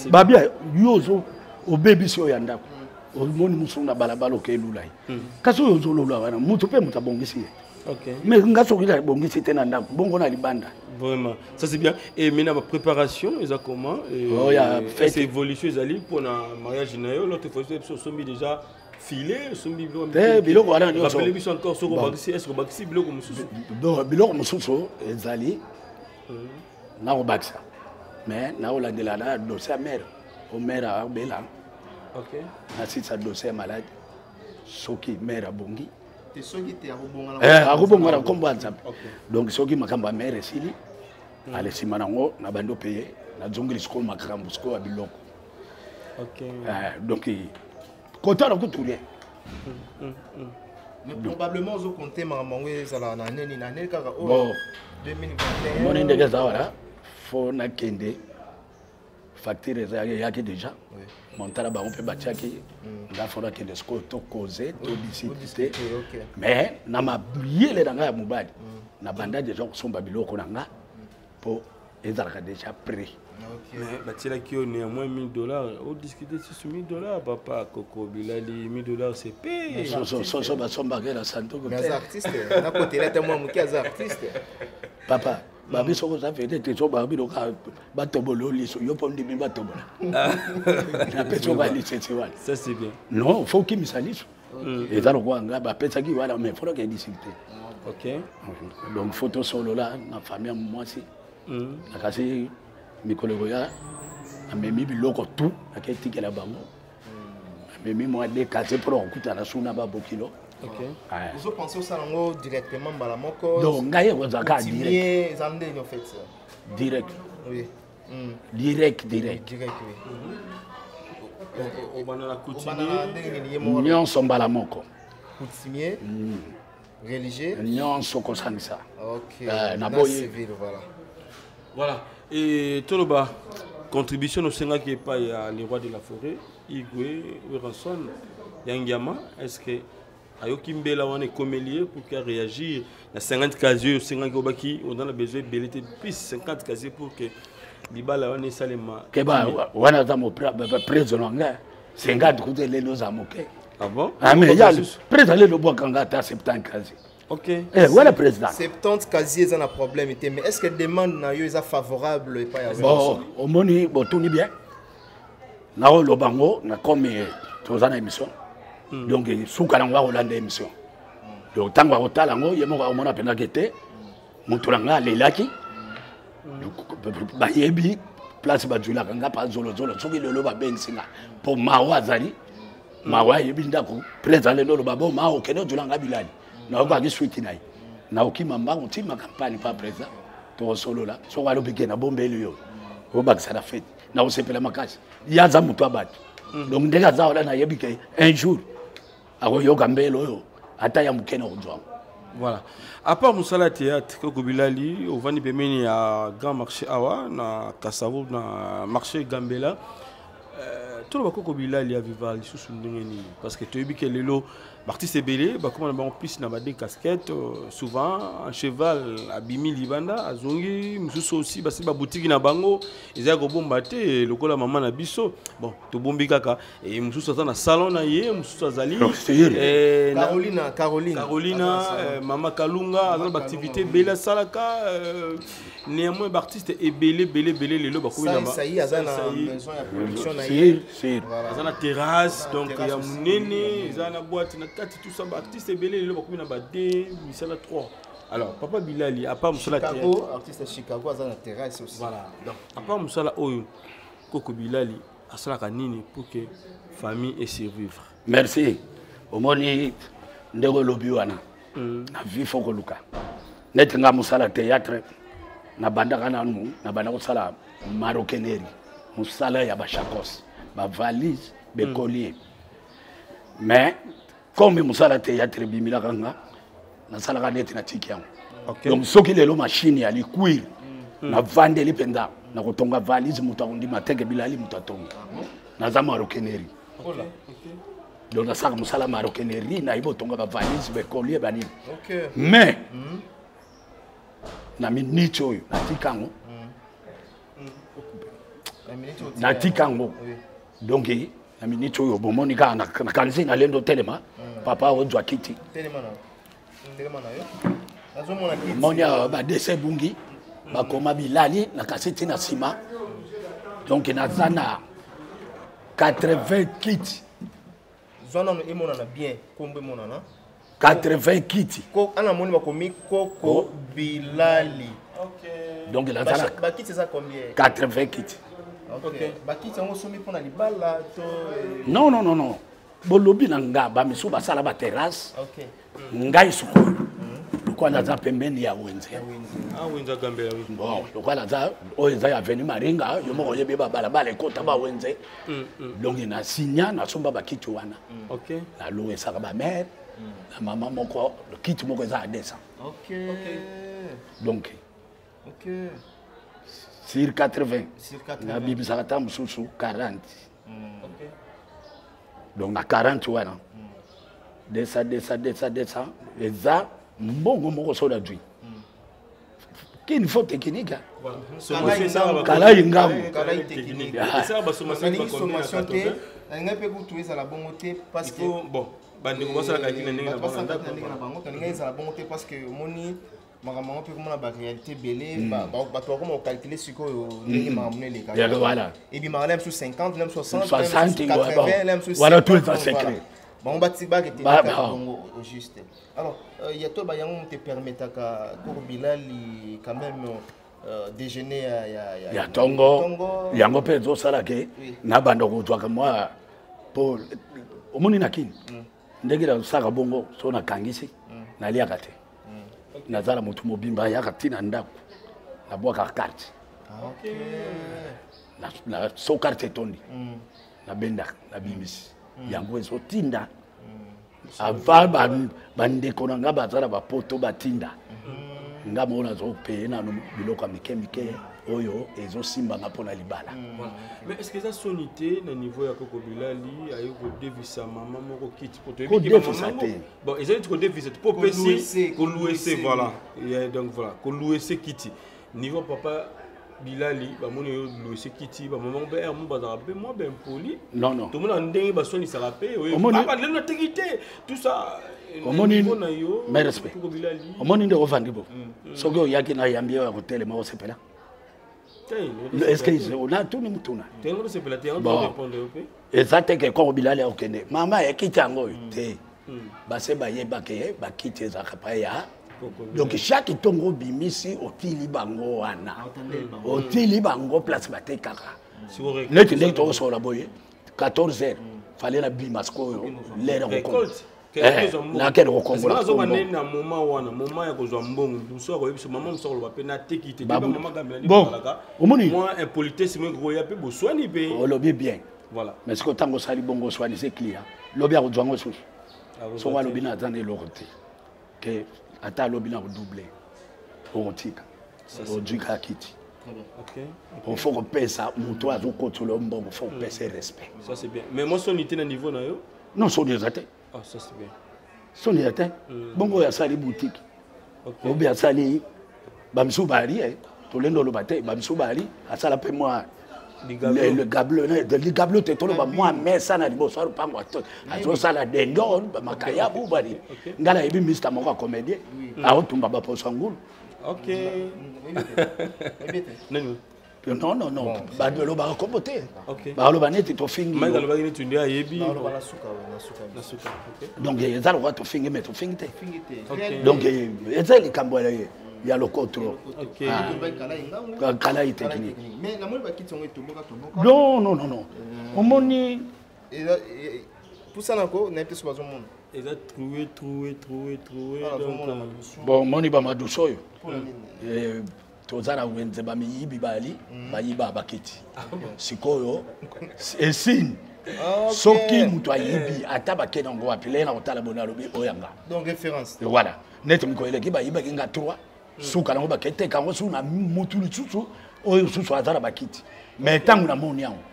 babia yozo o baby si yanda o moni musulu na balabala ke lulai kaso yozo lula wana mutu pe mutabongisi OK mais ngaso kila bongisi tena ndako bongo na libanda vraiment ça c'est bien et maintenant ma préparation ils a comment oh ya fait évolution ils allaient pour un mariage nayo l'autre fois ils sont mis déjà filé sont mis biloko wana nyo rappelez moi encore ce que est-ce que baxi biloko mususu donc biloko mususu ezali na o baxa mais na o la de la dossier mère o mère a bela OK na si sa dossier malade soki mère a bongi te soki te akubonga na kombo WhatsApp donc soki makamba mère esili ale simanango na bando payer na zongeli siko makambo siko biloko OK donc content de tout rien mais probablement zo compter mamango ezala na neni na neni kaka bon 2021 mon indege za wala fo na kende facture za yaki déjà montala ba on peut batiaki nga fona kende sko to causer to discuter mais na mabiyele na nga ya mobali na banda déjà kusomba biloko na nga po ezalaka déjà prêt. Mais Batila qui est néanmoins $1000, on discute sur $1000, papa Koko Bilali, $1000 c'est payé. So, la santo. Mais les artistes, on a côté là, moi, qui est artiste. Papa, babi soko za fete te so babi do ka batobolo liso yo pom de batobola na peso ba lisetse wala Ça c'est bien. non faut qu'il misaliso et dans le coin là ba pesa ki wala mais faut que discuter. OK. Donc photo solo là na famille moi aussi na kasi mikolo ya amemi biloko tout aketi kela bango amemi moi de kasi pour okuta na suna ba bokilo. OK. Vous pensez au salon directement Balamoko? Donc ngaye ko zaka direct. Zandé en fait. Direct. Oui. Direct. Direct, oui. Au banana coutumier. Nyonso Balamoko. Coutumier. Religieux. Nyonso ko sangisa. OK. Na boye civil, voilà. Voilà. Et Toloba, contribution au Sénat qui est pas les rois de la forêt, Igwe, Weranson, Yangyama, est-ce que Ayoki Mbela wane commélier pour qu'il réagir à 50 casiers, 50 gobaki, on a besoin de belleter plus 50 casiers pour que Libala wane salema. Keba wana za mo président nga 50 côté les nos amoké. Ah bon? Ah mais ya président le bois kanga ta 70 casiers. OK. Eh voilà président. 70 casiers ça un problème mais est-ce que demande na yo est favorable et pas bon au moni bon tout ni bien. Na o lobango na comme tozana émission. Donc souka na ngwa Hollande émission. Donc tangwa kotala ngo yemo ka omona pena kete mutulanga lelaki. Ba yebi place ba jula kanga pa zolo soki lelo ba bensinga pour mawa zali. Mawa yebi ndako président le lo babo ma o keno julanga bilali. Na ko ki suite nai. Na okima mbango tima campagne pa président. To solo la so walo bike na bombe liyo. O bakisa na fête. Na o sepela makasi. Yaza mutu abatu. Donc ndeka za ola na yebi ke un jour voilà. À part Moussala Théâtre, Kobilali, au Vani Bemeni à Grand Marché Awa, na Kassavo, na Marché Gambela, tout le monde Kobilali a vivé sous parce que tu as vu que les lots, l'artiste est belé, comme on a plus des casquettes, souvent un cheval à Bimi Libanda, à Zongi, Moussou aussi, parce que la boutique na bango, ils ont bon batté, le col à maman na biso, bon, tout bon bigaka, et Moussou ça na salon na yé, Moussou Azali, Carolina, Mama Kalunga, dans l'activité Bela Salaka, néanmoins l'artiste est belé, les lots, ça y est, ça y est, maison à production na yé, dans la terrasse, donc il y a mon néné, il y a la boîte. Tout ça, artiste est belé, il y a des Michel 3. Alors, Papa Bilali, à part Moussala Chicago, artiste à Chicago, à la terrasse aussi. Voilà. Donc, à part Moussala Oyo, Koko Bilali, à cela Kanini pour que famille et survivre. Merci. Au moni, ndego lobiwana. Na vie foko luka. Net nga Moussala théâtre, na banda kana nu, na banda ko sala maroquinerie. Moussala ya ba chakos, ba valise, be collier. Mais comme Moussala théâtre bimila kanga na sala kaneti na tiki yango. Donc soki lelo machine ya liquire na vande lipenda na kotonga valise muta undi mateke bilali mutatonga. Na za maroquinerie. Donc na sala Moussala maroquinerie na ibo tonga ba valise be collier bani. Mais na minute oyo na tikango. Na tikango. Donc na minute oyo bomoni ka na kanzi na lendo telema papa ozwa kiti telema na yo azomona kiti monia ba dese bungi ba koma bilali na kaseti na sima donc na zana 80 kits zona no emona na bien kombe mona na 80 kits ko ana moni ba komi Koko Bilali. Donc la zana ba kits ça combien 80 kits. OK. Baki tango somi pona libala to Non. Bolobi na nga ba misu ba sala ba terrasse. OK. Ngai suko. Lokwa na za pembeni ya wenze. Ah wenza Gambela. Bon, lokwa na za oza ya venu Maringa, yo moko yebe ba balabala ekota ba wenze. Donc na sinya na somba ba kitu wana. OK. Na loué ça ba mère. Na maman moko le kit moko za adesa. OK. Donc OK. Sur 80. Sur 80. Na bibi sakata mususu 40. OK. Donc na 40 wana. Desa. Et ça, mbongo moko soda dui. Qu'il faut technique. Kala ingamu. Kala technique. Et ça ba sommation te. Nga pe ku tuisa la bongo te parce que bon, bandi ko basala ka kina ndenge na bango. Ndenge za la bongo te parce que moni maman peut comment la réalité belé bah toi comment calculer ce que les mamans les cas voilà et puis maman sur 50 même 60 60 80 même sur voilà tout est secret bon bâti ba qui au juste alors il y a toi ba yango te permettre ka pour Bilal quand même déjeuner ya tongo yango pe zo sala ke na bando ko twa moi pour omoni nakini ndegera saka bongo so na kangisi na lia kate nazala mutu mobimba ya katina ndako na boka carte OK na so carte tondi na benda na bimisi yango ezo tinda ava bandeko na nga bazala bapoto batinda nga mona zo pe na biloko mikemike oyo ezo simba nga pona libala. Mais est-ce que ça sonité na niveau ya Koko Bilali ayo ko devisa mama moko kit pour te bon ils ont ko devisa pour PC ko louer voilà et donc voilà ko louer kiti niveau papa Bilali ba moni louer kiti ba maman be mo bazara be mo ben poli non tout le monde ndenge ba soni sera pe papa de l'intégrité tout ça omoni mais respect omoni ndo ovandi bo sogo yaki na yambie ya hotel ma osepela est-ce que on a tout ni mutuna tengo sepela tengo répondre pe exacte que Koko Bilali okende mama ekitango te base bayeba ke bakite za kapaya donc chaque tongo bimisi otili bango wana otili bango place batekaka net net to so la boye 14h fallait la bimasko l'air récolte na quel recongola na moment wana moment ya kozwa mbongo duso ko yebiso maman msoko lo pe na tekite ba maman gamela bon omoni moi impolitesse me groya pe boswani pe o lobi bien voilà mais ce que tango sali bongo swani c'est client lobi a kozwango susu so wa lobi na attendre l'autre que ata lobi na doubler on tika o duka kiti OK on faut que pesa muto azo kotola mbongo faut pesa respect ça c'est bien mais moi son unité na niveau na yo non so des até ah ça c'est bien son des até bongo ya sali boutique obi ya sali bamsu bari tolendo lo baté bamsu bari asala pe moi le gablo te tolo ba moi mais ça na liboso pango ato azo sala dendon ba makaya bu bari ngala ibi Mr Moko comédien a otumba ba poso ngulu OK non ba de lo ba compoter ba lo ba neti to fingi mais lo ba ni tundi ayebi na suka donc ezalo kwa to fingi mais to fingi te donc ezali kambola ye ya lokotro kala technique mais la mole ba kitongo toboka non omoni pour ça nako na pesi bazo monde ils a trouvé bon moni ba madusoyo tozala wenze ba miyibi bali bayiba bakiti sikoyo esine soki mutu ayibi ata bakena ngo apile na kotala bona lobi oyanga donc référence voilà net mkoele ki bayiba kinga 3 suka nango bakete kango suna mutu lutsusu oyo susu azala bakiti mais tangu na moni yango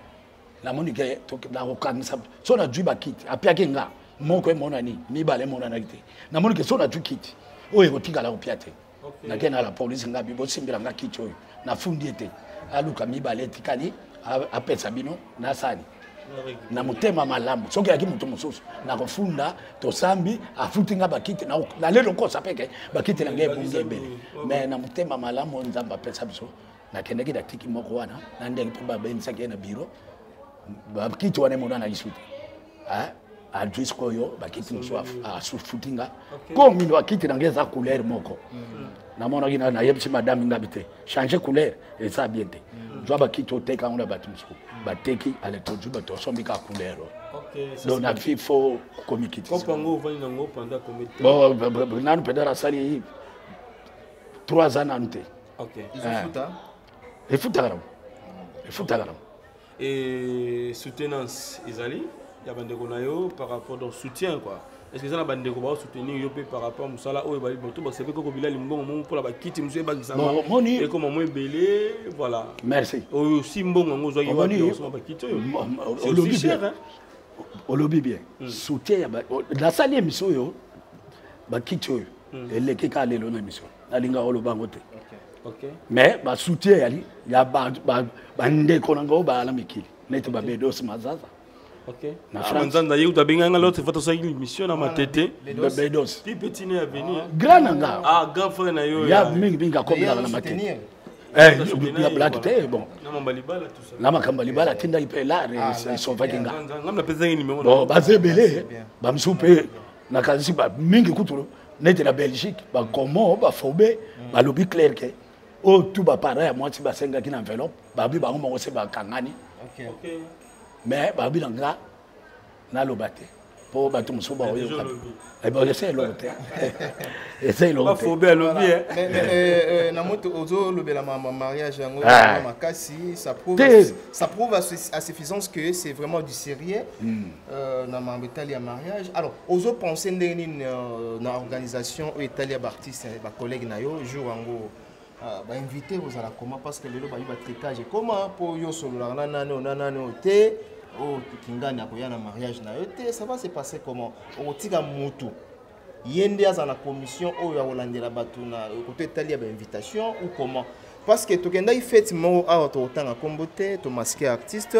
na moni ke to na kokanisa so na dwi bakiti apia kinga moko emona ni mibale mona na kiti na moni ke so na dwi kiti oyo kotikala kopiate na kena la police ngabi bo simbira nga kiti oyo na fundi ete aluka mibale tikali apesa bino na sani na mutema malamu soki yaki mutu mususu na kofunda to sambi afuti nga bakiti na lelo kosa peke bakiti na ngebe ngebele mais na mutema malamu nzamba pesa biso na kendeki da tiki moko wana na ndenge to ba bensa ke na biro bakiti wana mona na isuti adresse koyo bakiti musu asufutinga ko mino akiti na ngeza couleur moko na mona kina na yebisi madame ngabite changer couleur et ça bien te jwa bakiti oteka ngona batu musu bateki ale toju bato sombika couleur donc na fifo komikiti ko pango vani nango panda komite bon nanu pedara sali 3 ans ante ils futa et soutenance Isali ya bandeko na yo par rapport au soutien quoi est-ce que ça na bandeko ba soutenir yo par rapport à musala oyo ba to ba sebe Koko Bilali mbongo mo pour la ba kiti musu ba gisama et comme mo belé voilà merci aussi mbongo ngo zo yo ba kiti olobi bien olobi bien soutien ya la salle émission yo ba kiti oyo eleki ka lelo na émission alinga oloba ngote mais ba soutien yali ya ba ndeko na ngo ba ala mikili nete ba bedos mazaza Ok. Na Ah, France. Manzanda, il y a bien l'autre fois ça une mission dans ma tête. Bedos. Qui petit né à venir. Grand nanga. Ah, grand frère na yo. Ya mingi binga comme la matete. La blague te bon. Na mambaliba là tout ça. La makamba libala tinda ipe la ils sont vaginga. Ngam na pesa numéro. Bon, bazé belé. Ba msupe na kanisi ba mingi kutulo. Nete na Belgique, ba comment ba fobé, ba lobby clair que oh tout ba pareil moi si ba senga ki na enveloppe, ba bi ba ngo se ba kangani. OK. Mais ba bi nga na lobate. Po ba tout musuba oyo. Eh ben essaye l'autre. Essaye l'autre. Ba fobé lobby hein. Mais na moto ozo lobela ma mariage yango makasi, ça prouve à suffisance que c'est vraiment du sérieux na ma Italia mariage. Alors ozo penser ndeni na organisation ou Italia artiste ba collègue na yo jour yango ba invité aux ala comment parce que lelo ba yuba tricage comment pour yo solo na nano te oh kingani akoya na mariage na yo te ça va se passer comment otika mutu yende aza na commission oyo akolandela bato na côté Italia ba invitation ou comment parce que tokenda i fête mo awa to tanga kombo te to masqué artiste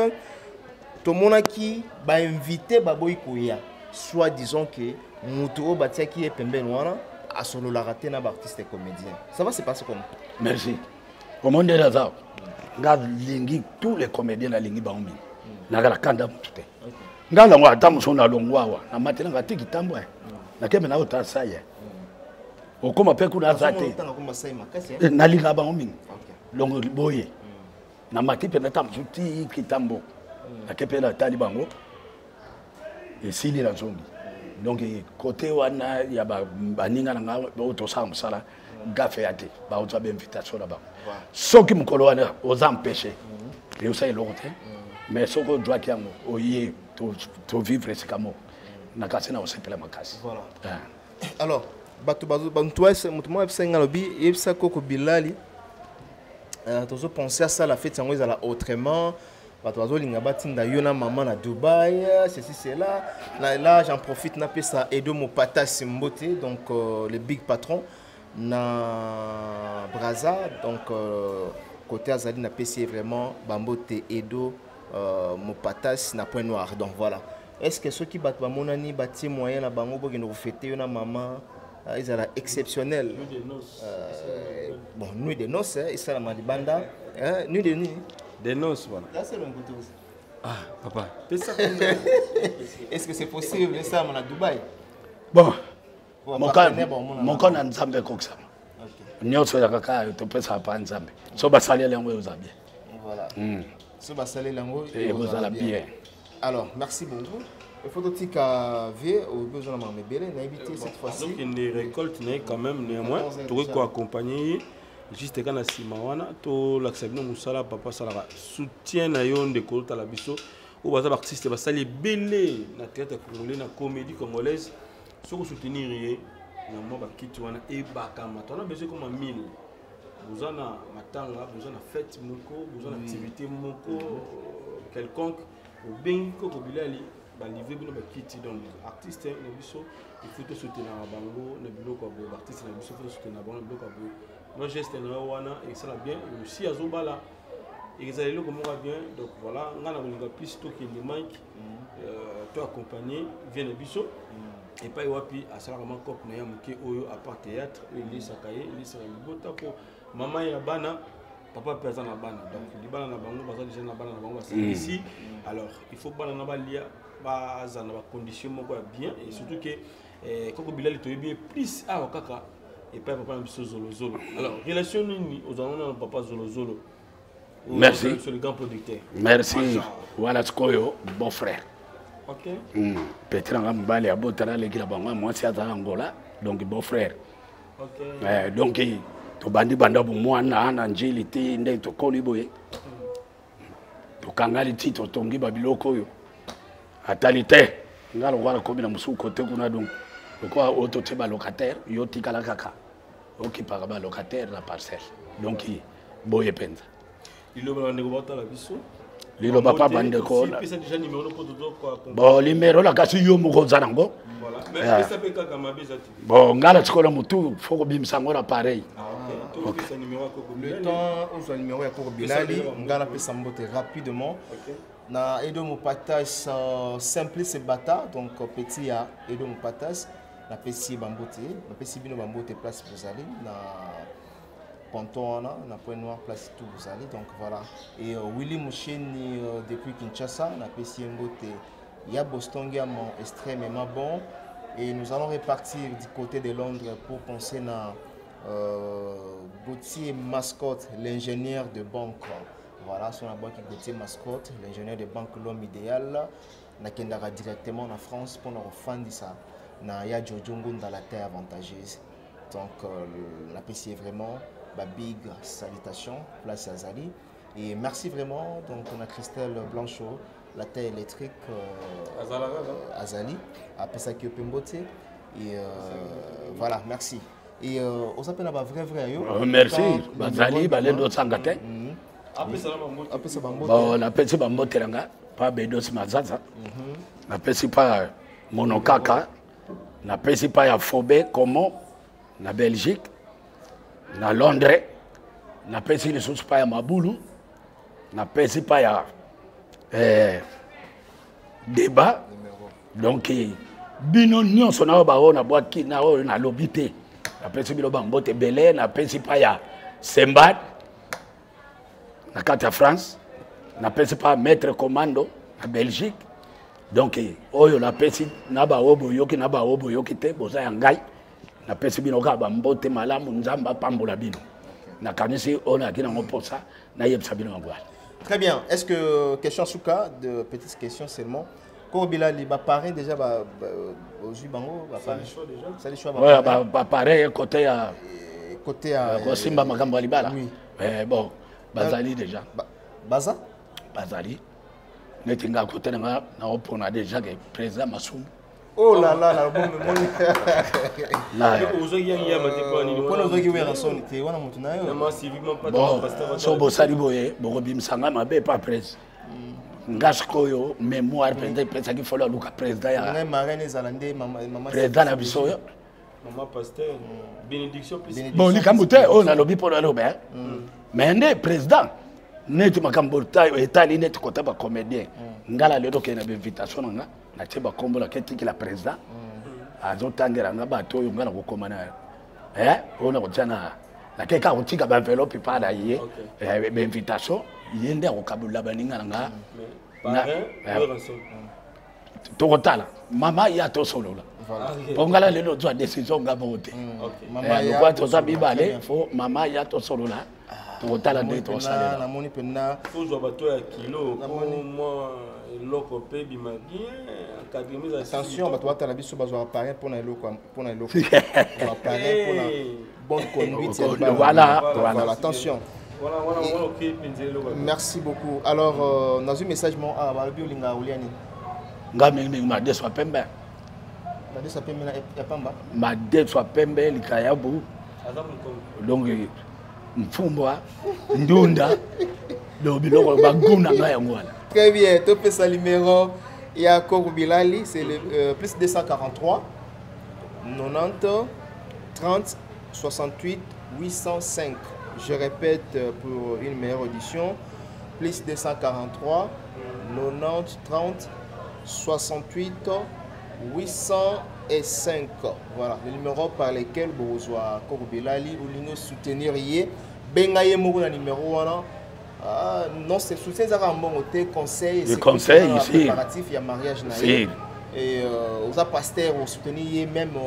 to monaki ba invité ba boy koya soit disons que mutu o batiaki e pembeni wana a solo la raté na ba artiste comédien ça va se passer comment. Merci. Comment dire ça? Regarde lingi tous les comédiens la lingi baomi. Na kala kanda mutute. Ngala ngwa tamu sona longwawa na matela ngati kitambo. Na keme na ota saya. Okoma pe kuna zate. Na linga baomi. Longo boye. Na matipe na tamu suti kitambo. Na kepe la talibango. Et sili la zongi. Donc côté wana ya baninga na auto sam sala gafe yate ba auto ba invitation là-bas. Soki mukolo wana aux empêcher. Et ça est l'autre. Mais soko droit qui yango oye to vivre ce camo. Na kasena osepela makasi. Voilà. Alors bato bantoa mutu mo esenga lobi ebisa koko bilali. Tozo penser à ça la fête yango ezala autrement. Bato linga batinda yona maman na Dubaï, ceci cela. Là j'en profite na pesa Edo Mopata Simbote donc le big patron na Braza donc côté azali na PC vraiment Bambote Edo Mopatas na Point Noir donc voilà. Est-ce que ceux qui battent bamonani bati moyen na bango bo kino fêter yona maman ils sont exceptionnels. Bon nuit de noces et ça la malibanda nuit de nuit. Des noces, voilà. Là, c'est l'un côté aussi. Ah, papa. Est-ce que c'est possible ça à Dubaï? Bon. Mon con a nzambe koksa. Nyoso ya kaka to pesa pa nzambe. So basali lango yo zabie. Voilà. So basali lango yo zabie. Alors, merci beaucoup. Il faut que tu au besoin de m'embêter, n'habiter cette fois-ci. Donc une récolte n'est quand même néanmoins tu peux accompagner juste quand la simawana to l'accepter musala papa sala soutien na yo de kolta la biso ou baza artiste basali belé na théâtre congolais na comédie congolaise soko soutenir yé na mo ba kitu wana e bakama tona besoin comme 1000 vous en a matanga vous en a fête moko vous en activité moko quelconque au ben koko bilali ba livrer bino ba kiti donc artiste na biso il faut te soutenir na bango na biloko ba artiste na biso faut soutenir na bango biloko ba moi geste na wana et ça va bien aussi azobala et ça le comment va bien donc voilà on a la plus to qui le manque to accompagner vient le biso et pas wapi à ça vraiment cop na yamuke oyo à part théâtre il sakaye il sera bota pour maman ya bana papa pesa na bana donc li bana na bango baza déjà na bana na bango ici alors il faut bana na balia baza na ba condition moko bien et surtout que koko bilali to bien plus à kaka et pas papa Zolo Zolo. Alors, relation aux enfants papa Zolo Zolo. Merci. Sur le grand producteur. Merci. Voilà ce qu'on bon frère. Ok. Peut-être que Mbali a beau talent l'équipe là-bas, moi c'est à Angola, donc bon frère. Ok. Donc, tu bandi banda pour moi, na angélité, ndé to koliboye. To kangaliti to tongi babiloko yo. Atalité. Ngalo wala komi na musu côté kuna donc. Pourquoi auto te ba locataire yo tikala kaka occupera ba locataire la parcelle donc boye penza il va ndeko bota la biso lilo papa bande ko si pesa déjà numéro pour tout quoi bon numéro la kasi yo mo zanango voilà mais ça peut kaka mabezati bon ngala tikola mutu foko bimsango la pareil OK numéro ko le temps aux numéro ya ko bilali ngala pesa mbote rapidement na Edo Mopatas Simplice Bata, donc petit à Edo Mopatas, na Pessi Bambote, na Pessi Bino Bambote place vous allez, na Ponton, na Point Noir place tout vous allez, donc voilà. Et Willy Moucheni depuis Kinshasa, na Pessi Mbote, il y a Boston également extrêmement bon. Et nous allons repartir du côté de Londres pour penser à Gauthier Mascotte, l'ingénieur de banque. Voilà, son banque Gauthier Mascotte, l'ingénieur de banque, l'homme idéal. Nous allons directement en France pour nous refaire ça. Nous avons Djodjongo dans la terre avantageuse. Donc, l'apprécier vraiment. Big salutation, place Azali. Et merci vraiment. Donc, on a Christelle Blanchot, la terre électrique Azali, après ça qui est Pembote. Et voilà, merci. Et on s'appelle là vrai. Merci. Azali, Balendo Sangate. Après ça, on appelle ça Bambote Ranga, pas Bedos Mazaza. On appelle ça pas Monokaka. On appelle ça pas Phobé, comment, na Belgique, na Londres. On appelle ça les choses pas Maboulou. On appelle ça pas débat. Donc, bino nyonso na ba na boaki na o na lobité. Na pesi bino Bambote Belé, na pesi pa ya Sembad. Na kata France, na pesi pa Maître Commando na Belgique. Donc, oyo na pesi na ba obo yoki na ba obo yoki te boza ya ngai. Na pesi bino ka Bambote malamu nzamba pambola bino. Na kanisi ona kina ngoposa na yebsa bino ngwala. Très bien. Est-ce que, question Souka, de petites questions seulement, Korobila, il va parler déjà aux Jubango, ça les choix déjà. Oui, pareil, côté à. Côté à. Simba Makambo Libala. Oui. Bon, Bazali déjà. Baza Bazali. Nous sommes à côté de nous, on a déjà le président Massoum. Oh là là, bon, bon, ça dit, Sanga m'a pas presse. Ngaskoyo, mémoire, peut-être qu'il faut le président. Président Abisoyo. Maman pasteur, bénédiction. Bon, les Camboutais, on a lobby pour le Robert. Mais un président, net Macambouta, État, net côté de comédien. Ngala le doke na invitation nga na teba kombo la keti la président azotangera nga bato yo ngala ko komana ona ko tana na keka ko tika ba enveloppe pa da ye invitation yende ko kabula baninga nga na to kotala mama ya to solo la pongala le lo zo décision nga bote mama ya ko to sabibale fo mama ya to solo la tokotala nde tosala namoni pena fozwa bato ya kilo moi eloko pe bima bien attention bato batala biso bazwa appareil mpona eloko appareil mpona bonne conduite voilà attention merci beaucoup alors dans un message mon balobi olinga oliani nga mingi madeswa pembe madeswa pembe ya pamba madeswa pembe likayabu donc mfumbwa ndunda biloko baguna nga yango wana. Très bien, topé sa numéro ya Korubilali, c'est le plus 243 90 30 68 805. Je répète pour une meilleure audition, plus 243 90 30 68 805. Voilà, le numéro par lequel vous avez Korubilali ou l'ino soutenir yé. Bengaye moko na numéro wana. Non, c'est soutien à un bon côté conseil. Le conseil ici. Préparatif, il y a mariage naïf. Et aux pasteurs, on soutenir même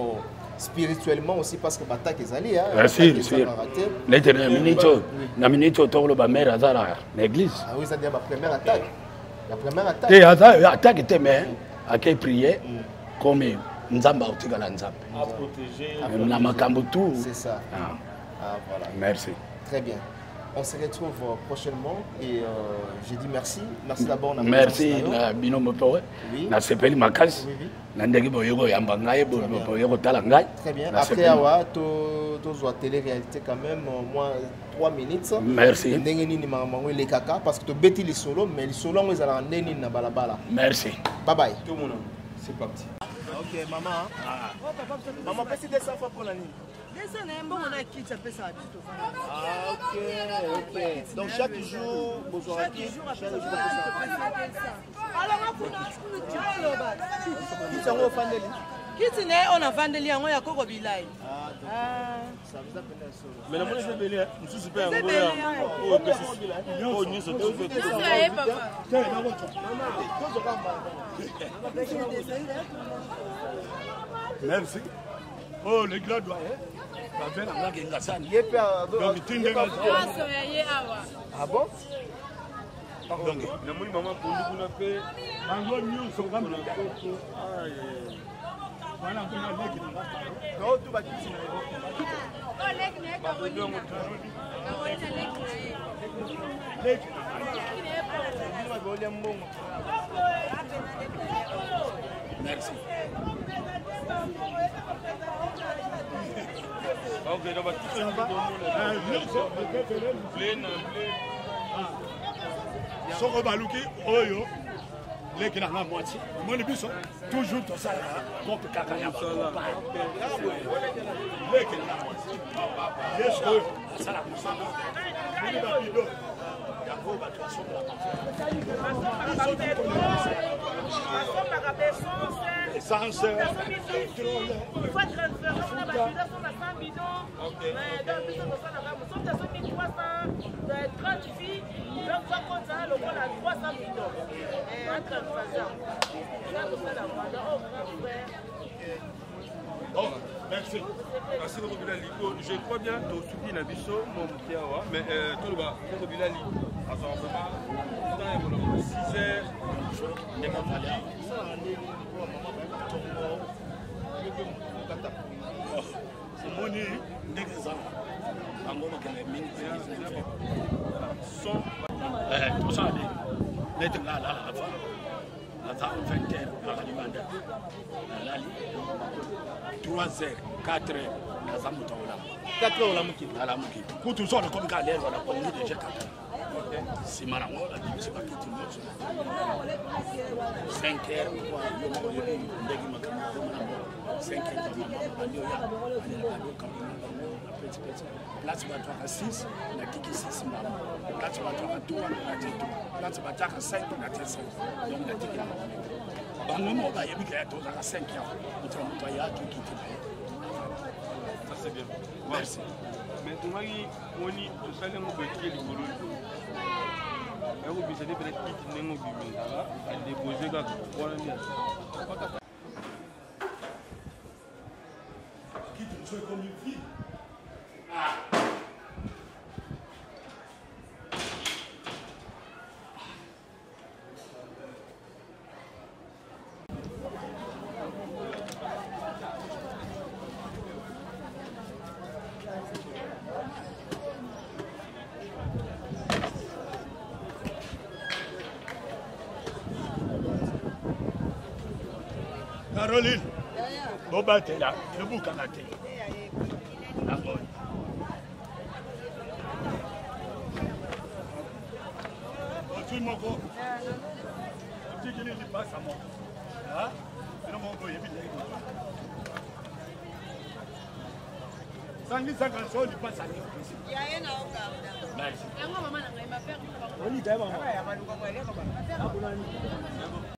spirituellement aussi parce que bataille qu'ils allaient. Merci. La minute autour de la mère Azara, l'église. Ah oui, ça dit la première attaque. La première attaque. Et attaque était mais à qui prier comme Nzamba Otigala Nzamba. À protéger. La Makambutu. C'est ça. Ah voilà. Merci. Très bien. On se retrouve prochainement et je dis merci. Merci d'abord. Merci na binomo powe. Na sepeli makasi. Na ndeki boyego yamba ngai boyego tala ngai. Très bien. Après awa to zo télé-réalité quand même moins 3 minutes. Merci. Ndenge nini mamango le kaka parce que to beti li solo mais li solo ngo ezala ndeni na balabala. Merci. Bye bye. Tout le monde. C'est parti. Ok, maman. Maman, peut-être 200 fois pour la nuit. Ah, ok, ok. Donc chaque jour, bonjour à qui? Chaque jour, Kitine on a vendeli yango ya koko bilai. Ça vous appelle un solo. Mais la monnaie c'est belé, je suis super ngolo. Oh, ni so to fait. Merci. Oh, les gars doivent. Va faire la blague Ngassani. Donc, tu n'es pas. ah bon? Donc, la monnaie maman pour nous qu'on a fait. Mango news sont comme voilà, on a les qui n'ont pas. Non, tout va Merci. Ok, donc tout ça va. Soko baluki oyo leki na nga moitié moni biso toujours to ça contre kaka ya ba leki na moitié yes oyo ça la musala moni ba bido ya ko ba to so la essence Oh, merci. Merci beaucoup Bilali. Je crois bien que tu souviens Nabiso, mon Kiawa, mais tout le bas, pour Bilali. À son moment, 6 heures, c'est moni ndekeza angoma kele mingi son tout ça les deux là la fin la temps 20 heures à la demande la li 3 heures 4 heures la zamu taola 4 heures la muki ala muki kutu zo comme ka leo la kwa ngi déjà 4 si mara ngola di si bakiti moto 5 heures kwa yo ndegi makama 5 heures mama ndio ya place batwaka 6 na kiki 6 mama place batwaka 2 na tito place batwaka 5 na tisa donc na tiki bango mo ba yebi ka to ka 5 ya mutu ya kiki ça c'est bien. Merci. Mais tu m'as dit, on y a un peu de boulot. Et vous avez peut-être qui n'est pas bien là, à déposer quand on est bien. Qui te fait comme une fille? Caroline, Boba t'es là, le bouc en a été. D'accord. Tu m'en vas. Tu dis qu'il passe à moi. Hein? Tu m'en vas, il est 50 ans, il passe à moi. Merci.